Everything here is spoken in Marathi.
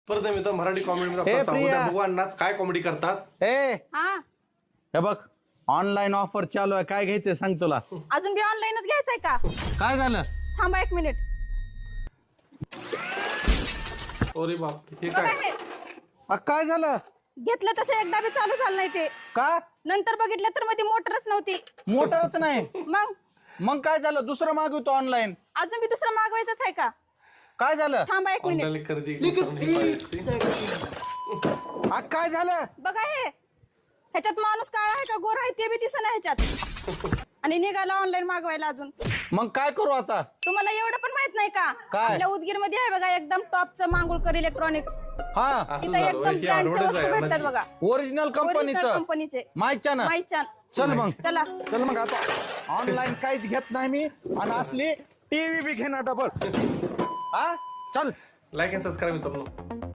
परत मी तर मराठी कॉमेडी ए, प्रिया. भगवाननाच काय कॉमेडी करतात. हा हे बघ ऑनलाईन ऑफर चालू आहे, काय घ्यायचंय सांग तुला. अजून बी ऑनलाईनच घ्यायचंय का? काय झालं? थांबा 1 मिनिट. अरे बाप हे बघा काय हे काय झालं? घेतलं तसं एकदा बी चालू झालं नाही ते. का? नंतर बघितलं तर मध्ये मोटरच नव्हती. मोटरच नाही? मग काय झालं? दुसरं मागवतो ऑनलाईन. अजून बी दुसरं मागवायचंच आहे का? काय झालं? थांबा 1 मिनिट. ऑनलाईन खरेदी काय झालं? बघा हे ह्याच्यात माणूस काळा आहे का गोरा आहे ते बी दिसना ह्याच्यात. आणि निघाला ऑनलाईन मागवायला अजून. मग काय करू आता? तुम्हाला एवढं पण माहित नाही का? काय? आपल्या उदगीर मध्ये आहे बघा एकदम टॉपचं मांगुळकर इलेक्ट्रॉनिक्स. हा, तिथं एकदम ब्रँडच्या वस्तू भेटतात बघा. ओरिजिनल कंपनीचं. कंपनीचे माहितच्या ना? माहितच्यान. चल मग. चला. चल मग आता ऑनलाईन काहीच घेत नाही मी, आणि असली टीव्ही बी घेणार डबल. हा चल. लाईक अँड सबस्क्राईब मित्रांनो.